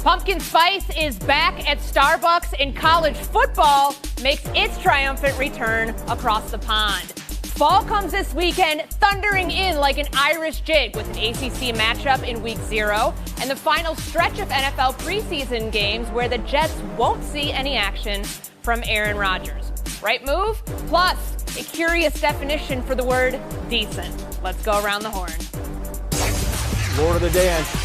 Pumpkin spice is back at Starbucks, and college football makes its triumphant return across the pond. Fall comes this weekend, thundering in like an Irish jig with an ACC matchup in Week 0 and the final stretch of NFL preseason games where the Jets won't see any action from Aaron Rodgers. Right move? Plus, a curious definition for the word decent. Let's go around the horn. Lord of the dance.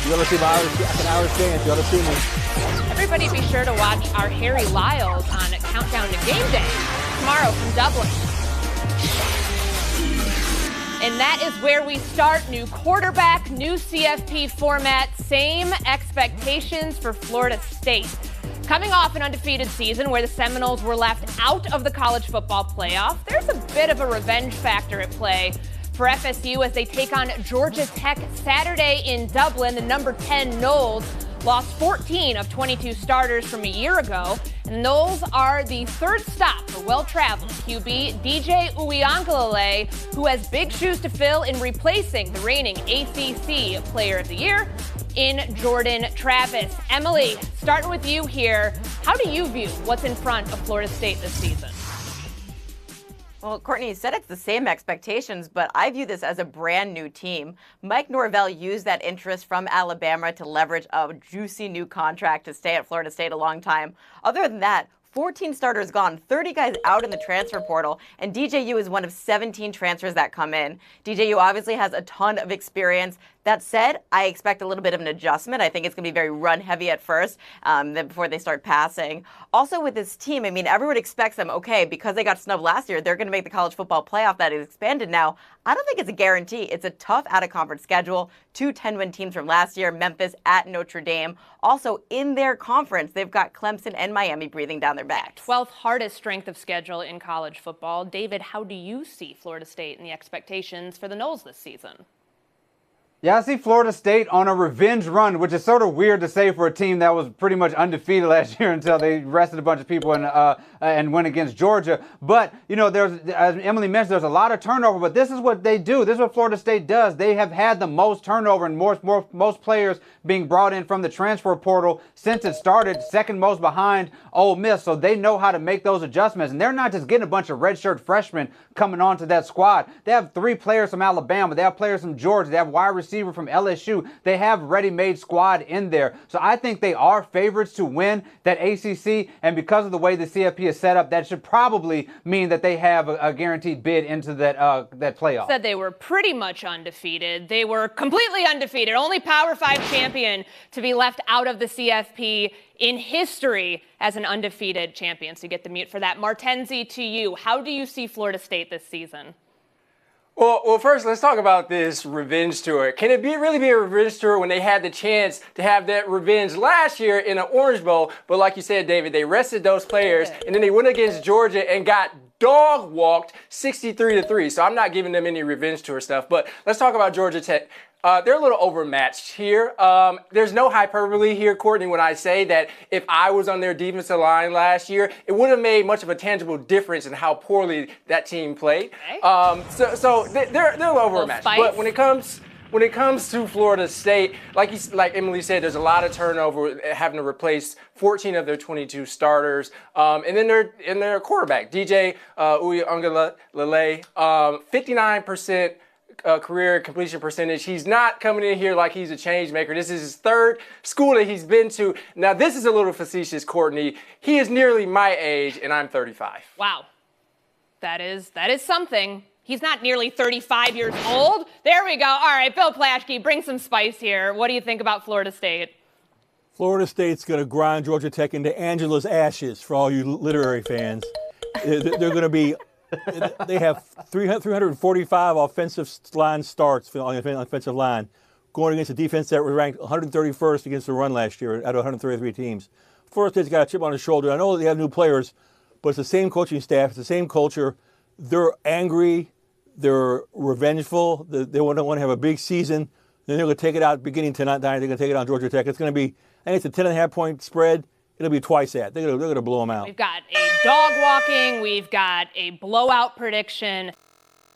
You ever see an Irish dance? You ought to see me. Everybody be sure to watch our Harry Lyles on Countdown to Game Day tomorrow from Dublin. And that is where we start. New quarterback, new CFP format, same expectations for Florida State. Coming off an undefeated season where the Seminoles were left out of the college football playoff, there's a bit of a revenge factor at play for FSU as they take on Georgia Tech Saturday in Dublin. The number 10 Noles lost 14 of 22 starters from a year ago. And Noles are the third stop for well-traveled QB DJ Uiagalelei, who has big shoes to fill in replacing the reigning ACC Player of the Year in Jordan Travis. Emily, starting with you here, how do you view what's in front of Florida State this season? Well, Courtney said it's the same expectations, but I view this as a brand new team. Mike Norvell used that interest from Alabama to leverage a juicy new contract to stay at Florida State a long time. Other than that, 14 starters gone, 30 guys out in the transfer portal, and DJU is one of 17 transfers that come in. DJU obviously has a ton of experience. That said, I expect a little bit of an adjustment. I think it's going to be very run-heavy at first then before they start passing. Also with this team, I mean, everyone expects them, okay, because they got snubbed last year, they're going to make the college football playoff that is expanded now. I don't think it's a guarantee. It's a tough out-of-conference schedule. 2 10-win teams from last year, Memphis at Notre Dame. Also, in their conference, they've got Clemson and Miami breathing down their backs. 12th hardest strength of schedule in college football. David, how do you see Florida State and the expectations for the Noles this season? Yeah, I see Florida State on a revenge run, which is sort of weird to say for a team that was pretty much undefeated last year until they rested a bunch of people and went against Georgia. But, you know, there's, as Emily mentioned, there's a lot of turnover, but this is what they do. This is what Florida State does. They have had the most turnover and most players being brought in from the transfer portal since it started, second most behind Ole Miss. So they know how to make those adjustments. And they're not just getting a bunch of redshirt freshmen coming onto that squad. They have 3 players from Alabama. They have players from Georgia. They have wide receiver from LSU. They have ready-made squad in there. So I think they are favorites to win that ACC, and because of the way the CFP is set up, that should probably mean that they have a guaranteed bid into that playoff. Said they were pretty much undefeated. They were completely undefeated. Only Power 5 champion to be left out of the CFP in history as an undefeated champion. So you get the mute for that. Martenzi, to you, how do you see Florida State this season? Well, first, let's talk about this revenge tour. Can it really be a revenge tour when they had the chance to have that revenge last year in an Orange Bowl? But like you said, David, they rested those players, and then they went against Georgia and got dog walked 63-3. So I'm not giving them any revenge tour stuff. But let's talk about Georgia Tech. They're a little overmatched here. There's no hyperbole here, Courtney, when I say that if I was on their defensive line last year, it wouldn't have made much of a tangible difference in how poorly that team played. Okay. So they're a little overmatched. But when it comes to Florida State, like Emily said, there's a lot of turnover, having to replace 14 of their 22 starters. And then their quarterback, DJ Uiagalelei, 59%. Career completion percentage. He's not coming in here like he's a change maker. This is his 3rd school that he's been to. Now, this is a little facetious, Courtney. He is nearly my age, and I'm 35. Wow. That is something. He's not nearly 35 years old. There we go. All right, Bill Plaschke, bring some spice here. What do you think about Florida State? Florida State's going to grind Georgia Tech into Angela's ashes for all you literary fans. They're going to be They have 345 offensive line starts on the offensive line, going against a defense that was ranked 131st against the run last year out of 133 teams. Florida State's got a chip on his shoulder. I know they have new players, but it's the same coaching staff. It's the same culture. They're angry. They're revengeful. They want to have a big season. Then they're going to take it out beginning tonight. They're going to take it on Georgia Tech. It's going to be, I think it's a 10.5-point spread. It'll be twice that. They're going to blow them out. We've got a dog walking. We've got a blowout prediction.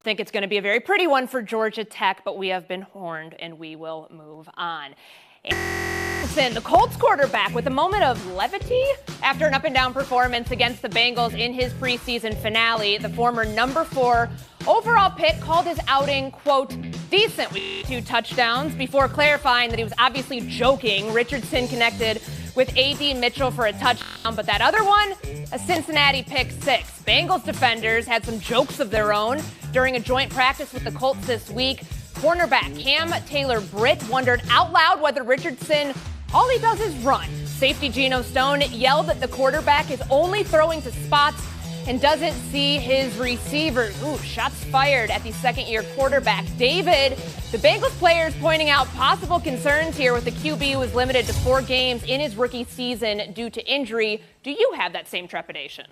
think it's going to be a very pretty one for Georgia Tech, but we have been warned and we will move on. The Colts quarterback with a moment of levity after an up-and-down performance against the Bengals in his preseason finale. The former number 4 overall pick called his outing, quote, decent with 2 touchdowns before clarifying that he was obviously joking. Richardson connected with A.D. Mitchell for a touchdown, but that other one, a Cincinnati pick 6. Bengals defenders had some jokes of their own during a joint practice with the Colts this week. Cornerback Cam Taylor-Britt wondered out loud whether Richardson, all he does is run. Safety Geno Stone yelled that the quarterback is only throwing to spots and doesn't see his receivers. Ooh, shots fired at the second-year quarterback. David, the Bengals players pointing out possible concerns here with the QB who was limited to 4 games in his rookie season due to injury. Do you have that same trepidation?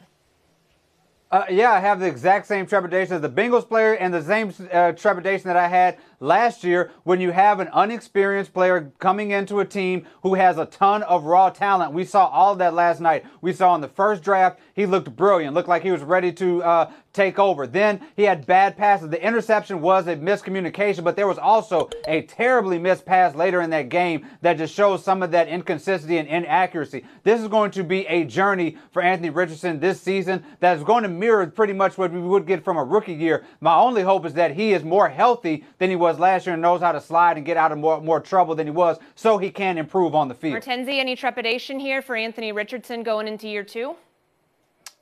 Yeah, I have the exact same trepidation as the Bengals player and the same trepidation that I had last year when you have an unexperienced player coming into a team who has a ton of raw talent. We saw all of that last night. We saw in the first draft, he looked brilliant, looked like he was ready to take over. Then he had bad passes. The interception was a miscommunication, but there was also a terribly missed pass later in that game that just shows some of that inconsistency and inaccuracy. This is going to be a journey for Anthony Richardson this season that is going to mirror pretty much what we would get from a rookie year. My only hope is that he is more healthy than he was last year and knows how to slide and get out of more trouble than he was so he can improve on the field. Martenzi, any trepidation here for Anthony Richardson going into year 2?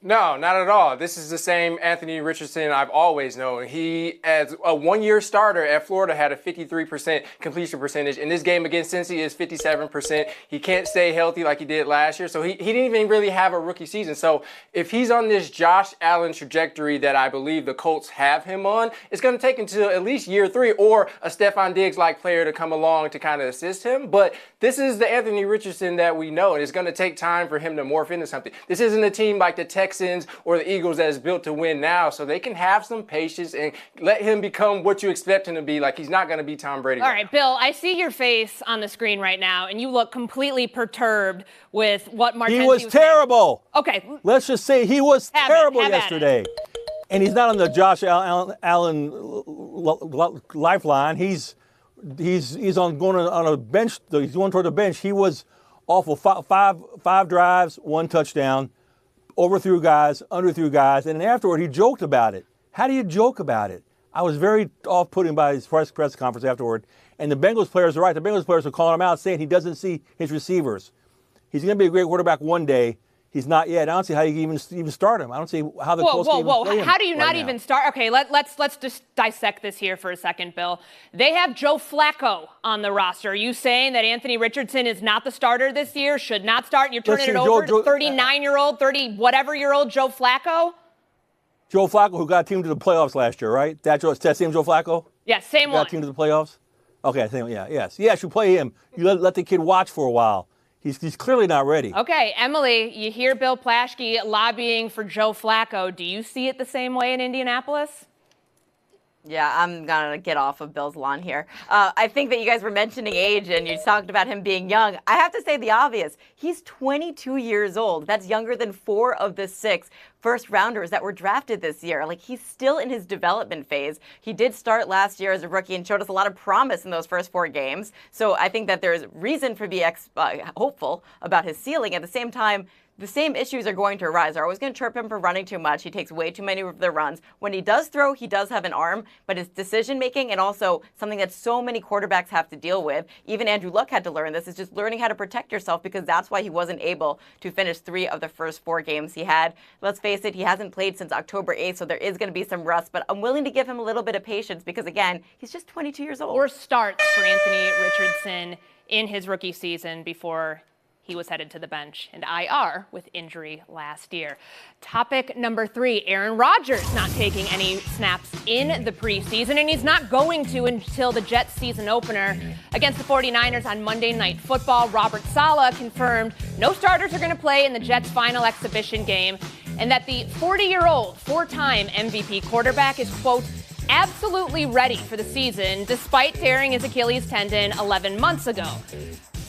No, not at all. This is the same Anthony Richardson I've always known. He, as a one-year starter at Florida, had a 53% completion percentage. In this game against Cincy, is 57%. He can't stay healthy like he did last year, so he didn't even really have a rookie season. So if he's on this Josh Allen trajectory that I believe the Colts have him on, it's going to take until at least year 3 or a Stephon Diggs-like player to come along to kind of assist him. But this is the Anthony Richardson that we know, and it's going to take time for him to morph into something. This isn't a team like the Texans or the Eagles that is built to win now, so they can have some patience and let him become what you expect him to be. Like, he's not going to be Tom Brady. All right, Bill, I see your face on the screen right now, and you look completely perturbed with what Martenzi He was terrible. Saying. Okay. Let's just say he was terrible yesterday. And he's not on the Josh Allen lifeline. He's on going on a bench. He's going toward the bench. He was awful. Five drives, 1 touchdown. Overthrew guys, underthrew guys, and then afterward he joked about it. How do you joke about it? I was very off-putting by his press conference afterward, and the Bengals players are right. The Bengals players are calling him out, saying he doesn't see his receivers. He's going to be a great quarterback one day. He's not yet. I don't see how you even start him. I don't see how the Colts can even play him. How do you not even start? Okay, let's just dissect this here for a second, Bill. They have Joe Flacco on the roster. Are you saying that Anthony Richardson is not the starter this year, should not start, and you're turning it over to 39-year-old, 30-whatever-year-old Joe Flacco? Joe Flacco, who got a team to the playoffs last year, right? That same Joe Flacco? Yeah, same one. Got a team to the playoffs? Okay, yes, you play him. You let the kid watch for a while. He's clearly not ready. Okay, Emily, you hear Bill Plaschke lobbying for Joe Flacco. Do you see it the same way in Indianapolis? Yeah, I'm going to get off of Bill's lawn here. I think that you guys were mentioning age and you talked about him being young. I have to say the obvious. He's 22 years old. That's younger than 4 of the 6 first-rounders that were drafted this year. Like, he's still in his development phase. He did start last year as a rookie and showed us a lot of promise in those first 4 games. So I think that there's reason for being hopeful about his ceiling. At the same time, the same issues are going to arise. They're always going to chirp him for running too much. He takes way too many of the runs. When he does throw, he does have an arm, but his decision-making and also something that so many quarterbacks have to deal with, even Andrew Luck had to learn this, is just learning how to protect yourself, because that's why he wasn't able to finish 3 of the first 4 games he had. Let's face it, he hasn't played since October 8th, so there is going to be some rust, but I'm willing to give him a little bit of patience because, again, he's just 22 years old. Or starts for Anthony Richardson in his rookie season before he was headed to the bench and IR with injury last year. Topic number 3, Aaron Rodgers not taking any snaps in the preseason, and he's not going to until the Jets season opener against the 49ers on Monday Night Football. Robert Saleh confirmed no starters are going to play in the Jets' final exhibition game, and that the 40-year-old 4-time MVP quarterback is, quote, absolutely ready for the season despite tearing his Achilles tendon 11 months ago.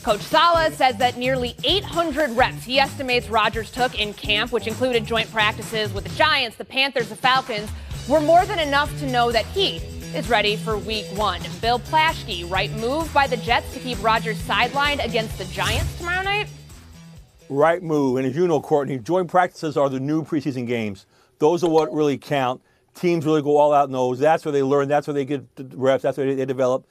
Coach Saleh says that nearly 800 reps he estimates Rodgers took in camp, which included joint practices with the Giants, the Panthers, the Falcons, were more than enough to know that he is ready for week 1. Bill Plaschke, right move by the Jets to keep Rodgers sidelined against the Giants tomorrow night? Right move. And as you know, Courtney, joint practices are the new preseason games. Those are what really count. Teams really go all out in those. That's where they learn. That's where they get the reps. That's where they develop.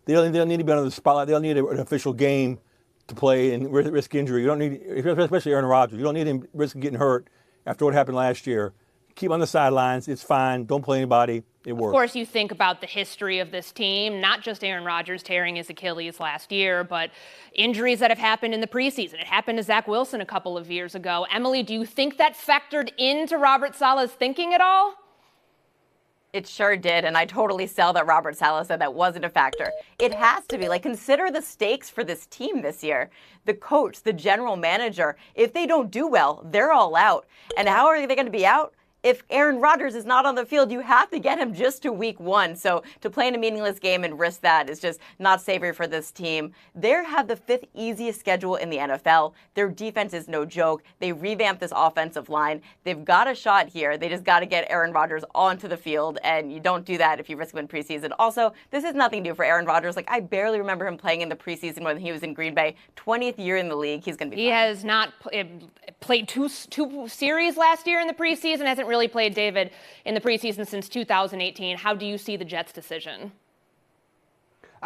They don't need to be under the spotlight. They don't need an official game to play and risk injury. You don't need, especially Aaron Rodgers. You don't need him risk getting hurt after what happened last year. Keep on the sidelines. It's fine. Don't play anybody. It works. Of course, you think about the history of this team, not just Aaron Rodgers tearing his Achilles last year, but injuries that have happened in the preseason. It happened to Zach Wilson a couple of years ago. Emily, do you think that factored into Robert Saleh's thinking at all? It sure did, and I totally sell that Robert Saleh said that wasn't a factor. It has to be. Like, consider the stakes for this team this year. The coach, the general manager, if they don't do well, they're all out. And how are they going to be out? If Aaron Rodgers is not on the field, you have to get him just to week 1. So to play in a meaningless game and risk that is just not savory for this team. They have the 5th easiest schedule in the NFL. Their defense is no joke. They revamped this offensive line. They've got a shot here. They just got to get Aaron Rodgers onto the field, and you don't do that if you risk him in preseason. Also, this is nothing new for Aaron Rodgers. Like, I barely remember him playing in the preseason when he was in Green Bay. 20th year in the league. He's going to be fine. He has not played two series last year in the preseason, hasn't really played, David, in the preseason since 2018. How do you see the Jets' decision?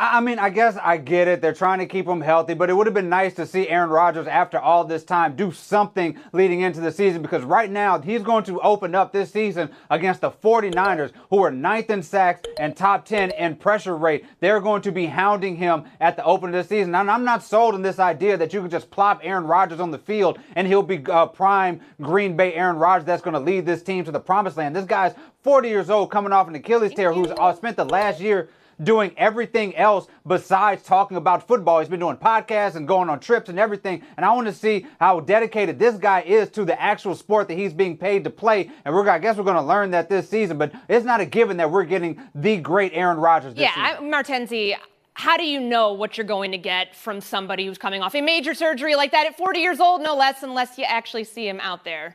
I mean, I guess I get it. They're trying to keep him healthy, but it would have been nice to see Aaron Rodgers, after all this time, do something leading into the season, because right now he's going to open up this season against the 49ers, who are 9th in sacks and top 10 in pressure rate. They're going to be hounding him at the open of the season. And I'm not sold on this idea that you can just plop Aaron Rodgers on the field and he'll be prime Green Bay Aaron Rodgers that's going to lead this team to the promised land. This guy's 40 years old, coming off an Achilles tear, who's spent the last year doing everything else besides talking about football. He's been doing podcasts and going on trips and everything. And I want to see how dedicated this guy is to the actual sport that he's being paid to play. And I guess we're going to learn that this season. But it's not a given that we're getting the great Aaron Rodgers this season. Martenzi, how do you know what you're going to get from somebody who's coming off a major surgery like that at 40 years old? No less, unless you actually see him out there.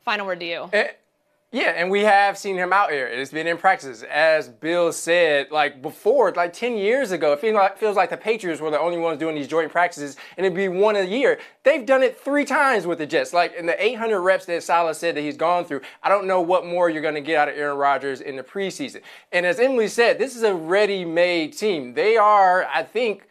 Final word to you. Yeah, and we have seen him out here. It's been in practices. As Bill said, like before, like 10 years ago, it feels like the Patriots were the only ones doing these joint practices, and it'd be one a year. They've done it 3 times with the Jets. Like in the 800 reps that Saleh said that he's gone through, I don't know what more you're going to get out of Aaron Rodgers in the preseason. And as Emily said, this is a ready-made team. They are, I think,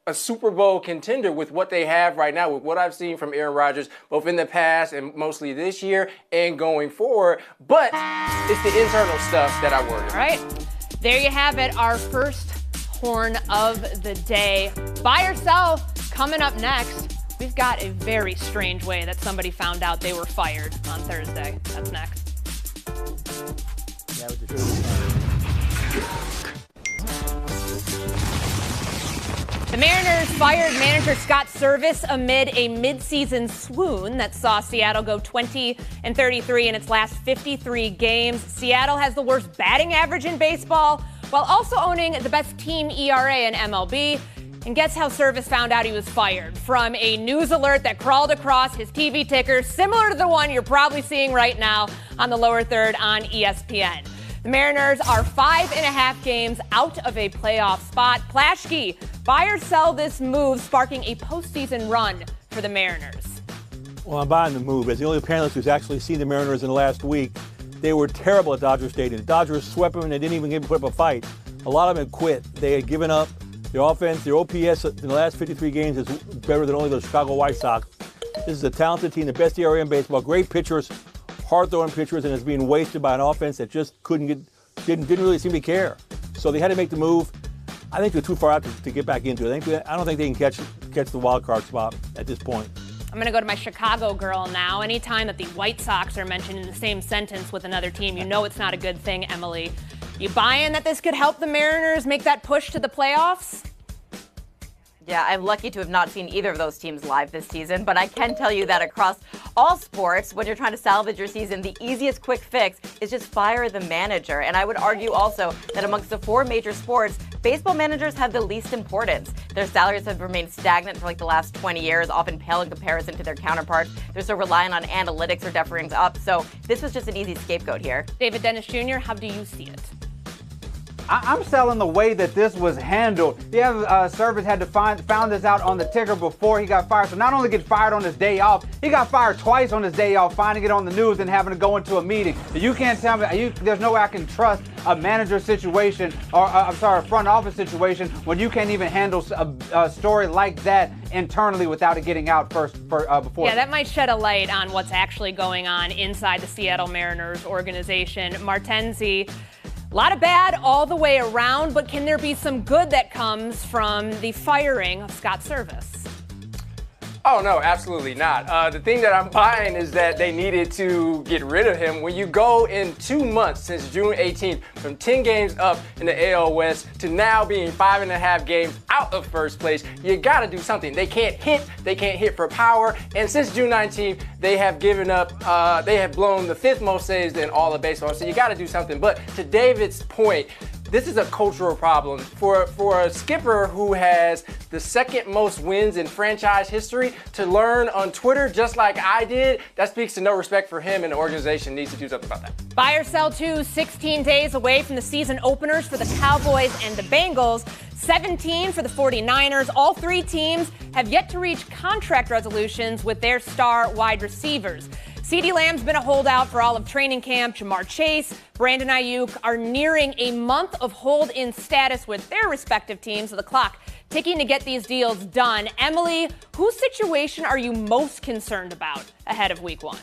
a Super Bowl contender with what they have right now, with what I've seen from Aaron Rodgers, both in the past and mostly this year and going forward. But it's the internal stuff that I worry about. All right. There you have it, our first horn of the day. Buy or sell coming up next. We've got a very strange way that somebody found out they were fired on Thursday. That's next. The Mariners fired manager Scott Servais amid a midseason swoon that saw Seattle go 20-33 in its last 53 games. Seattle has the worst batting average in baseball, while also owning the best team ERA in MLB. And guess how Servais found out he was fired? From a news alert that crawled across his TV ticker, similar to the one you're probably seeing right now on the lower third on ESPN. The Mariners are 5.5 games out of a playoff spot. Plaschke, buy or sell this move, sparking a postseason run for the Mariners? Well, I'm buying the move. As the only panelist who's actually seen the Mariners in the last week, they were terrible at Dodger Stadium. The Dodgers swept them and they didn't even put up a fight. A lot of them had quit. They had given up. Their offense, their OPS in the last 53 games is better than only the Chicago White Sox. This is a talented team, the best ERA in baseball, great pitchers, hard-throwing pitchers, and it's being wasted by an offense that just didn't really seem to care. So they had to make the move. I think they're too far out to get back into it. I don't think they can catch the wild card spot at this point. I'm going to go to my Chicago girl now. Anytime that the White Sox are mentioned in the same sentence with another team, you know it's not a good thing, Emily. You buying that this could help the Mariners make that push to the playoffs? Yeah, I'm lucky to have not seen either of those teams live this season, but I can tell you that across all sports, when you're trying to salvage your season, the easiest quick fix is just fire the manager. And I would argue also that amongst the 4 major sports, baseball managers have the least importance. Their salaries have remained stagnant for like the last 20 years, often pale in comparison to their counterparts. They're so reliant on analytics or deferring up. So this was just an easy scapegoat here. David Dennis Jr., how do you see it? I'm selling the way that this was handled. Yeah, Service had to found this out on the ticker before he got fired. So not only get fired on his day off, he got fired twice on his day off, finding it on the news and having to go into a meeting. You can't tell me, there's no way I can trust a manager situation or, a front office situation when you can't even handle a story like that internally without it getting out before. Yeah, that might shed a light on what's actually going on inside the Seattle Mariners organization. Martenzi, a lot of bad all the way around, but can there be some good that comes from the firing of Scott Service? Oh, no, absolutely not. The thing that I'm buying is that they needed to get rid of him. When you go in 2 months since June 18th, from 10 games up in the AL West to now being 5.5 games out of first place, you got to do something. They can't hit for power. And since June 19th, they have given up, they have blown the 5th most saves in all of baseball. So you got to do something. But to David's point, this is a cultural problem for a skipper who has the 2nd most wins in franchise history to learn on Twitter just like I did. That speaks to no respect for him, and the organization needs to do something about that. Buy or sell 16 days away from the season openers for the Cowboys and the Bengals. 17 for the 49ers. All 3 teams have yet to reach contract resolutions with their star wide receivers. CeeDee Lamb's been a holdout for all of training camp. Jamar Chase, Brandon Ayuk are nearing a month of hold-in status with their respective teams. So the clock ticking to get these deals done. Emily, whose situation are you most concerned about ahead of Week 1?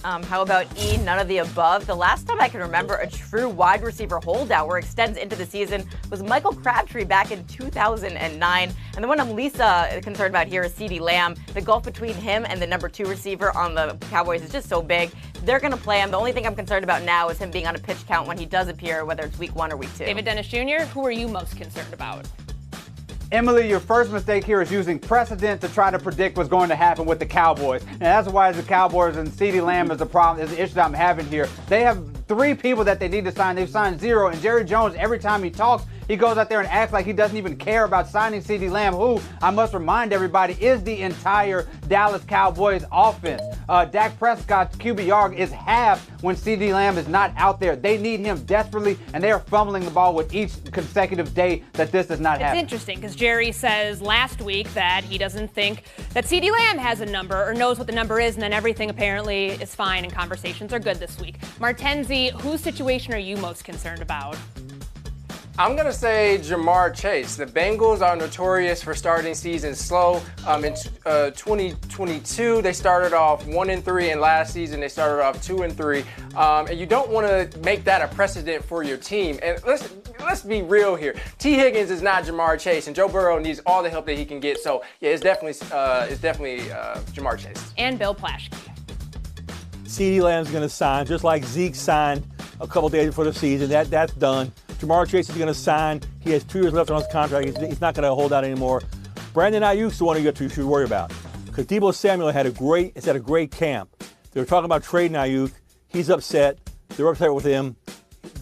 How about E, none of the above? The last time I can remember a true wide receiver holdout where it extends into the season was Michael Crabtree back in 2009. And the one I'm least concerned about here is CeeDee Lamb. The gulf between him and the number 2 receiver on the Cowboys is just so big. They're going to play him. The only thing I'm concerned about now is him being on a pitch count when he does appear, whether it's Week 1 or Week 2. David Dennis Jr., who are you most concerned about? Emily, your first mistake here is using precedent to try to predict what's going to happen with the Cowboys. And that's why the Cowboys and CeeDee Lamb is the issue that I'm having here. They have 3 people that they need to sign. They've signed 0. And Jerry Jones, every time he talks, he goes out there and acts like he doesn't even care about signing CeeDee Lamb, who, I must remind everybody, is the entire Dallas Cowboys offense. Dak Prescott's QBR is half when CeeDee Lamb is not out there. They need him desperately, and they are fumbling the ball with each consecutive day that this does not happen. It's interesting because Jerry says last week that he doesn't think that CeeDee Lamb has a number or knows what the number is, and then everything apparently is fine and conversations are good this week. Martenzi, whose situation are you most concerned about? I'm going to say Jamar Chase. The Bengals are notorious for starting seasons slow. In 2022, they started off 1-3, and last season they started off 2-3. And you don't want to make that a precedent for your team. And let's be real here. T. Higgins is not Jamar Chase, and Joe Burrow needs all the help that he can get. So yeah, it's definitely Jamar Chase. And Bill Plaschke. CeeDee Lamb's going to sign, just like Zeke signed a couple days before the season. That's done. Jamar Chase is going to sign. He has 2 years left on his contract. He's not going to hold out anymore. Brandon Ayuk's the one you should worry about, because Deebo Samuel had a great camp. They were talking about trading Ayuk. He's upset. They're upset with him.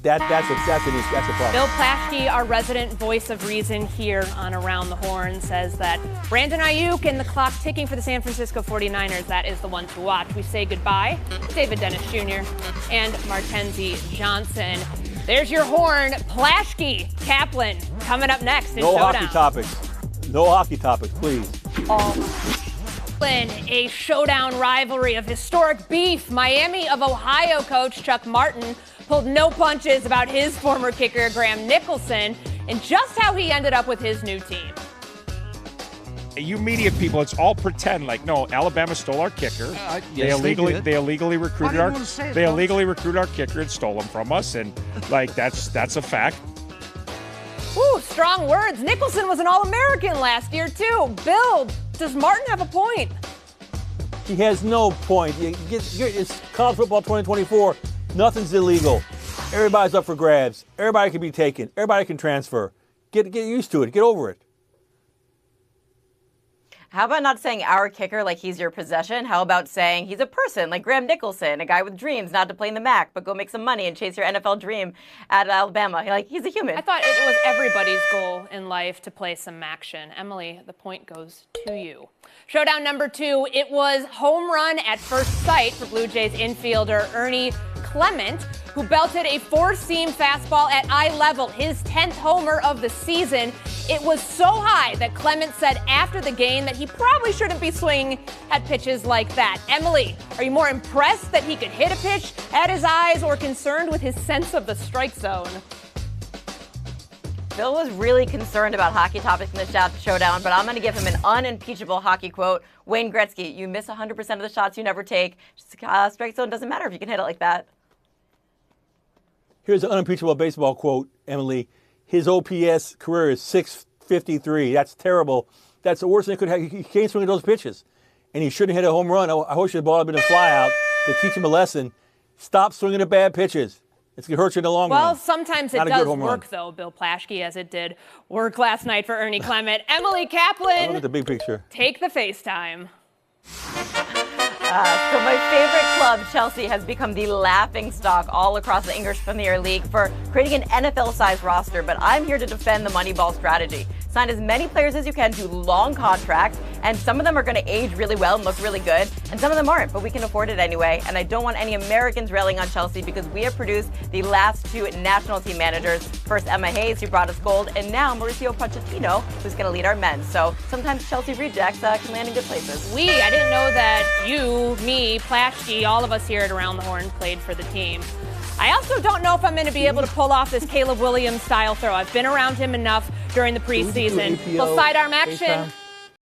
That's a problem. Bill Plaschke, our resident voice of reason here on Around the Horn, says that Brandon Ayuk and the clock ticking for the San Francisco 49ers, that is the one to watch. We say goodbye to David Dennis Jr. and Martenzi Johnson. There's your horn. Plaschke, Kaplan, coming up next in Showdown. No hockey topics, please. A showdown rivalry of historic beef. Miami of Ohio coach Chuck Martin pulled no punches about his former kicker Graham Nicholson and just how he ended up with his new team. You media people, it's all pretend. Like, no, Alabama stole our kicker. Yes, they illegally recruited our kicker and stole him from us, and like that's a fact. Ooh, strong words. Nicholson was an All-American last year too. Bill, does Martin have a point? He has no point. It's college football 2024. Nothing's illegal. Everybody's up for grabs. Everybody can be taken. Everybody can transfer. Get used to it. Get over it. How about not saying our kicker like he's your possession? How about saying he's a person like Graham Nicholson, a guy with dreams not to play in the MAC, but go make some money and chase your NFL dream at Alabama? Like, he's a human. I thought it was everybody's goal in life to play some action. Emily, the point goes to you. Showdown number 2, it was home run at first sight for Blue Jays infielder Ernie Clement, who belted a 4-seam fastball at eye level, his 10th homer of the season. It was so high that Clement said after the game that he probably shouldn't be swinging at pitches like that. Emily, are you more impressed that he could hit a pitch at his eyes or concerned with his sense of the strike zone? Bill was really concerned about hockey topics in the showdown, but I'm going to give him an unimpeachable hockey quote. Wayne Gretzky, you miss 100% of the shots you never take. Strike zone doesn't matter if you can hit it like that. Here's an unimpeachable baseball quote, Emily. His OPS career is .653. That's terrible. That's the worst thing that could happen. He can't swing at those pitches. And he shouldn't hit a home run. I wish the ball had been a fly out to teach him a lesson. Stop swinging at bad pitches. It's going to hurt you in the long run. Well, sometimes it does work, though, Bill Plaschke, as it did work last night for Ernie Clement. Emily Kaplan. Look at the big picture. Take the FaceTime. So my favorite club, Chelsea, has become the laughing stock all across the English Premier League for creating an NFL-sized roster, but I'm here to defend the Moneyball strategy. Sign as many players as you can to long contracts, and some of them are going to age really well and look really good, and some of them aren't, but we can afford it anyway. And I don't want any Americans railing on Chelsea because we have produced the last 2 national team managers. First, Emma Hayes, who brought us gold, and now Mauricio Pochettino, who's going to lead our men. So sometimes Chelsea rejects can land in good places. I didn't know that you, me, Plaschke, all of us here at Around the Horn played for the team. I also don't know if I'm going to be able to pull off this Caleb Williams style throw. I've been around him enough during the preseason. Little sidearm action.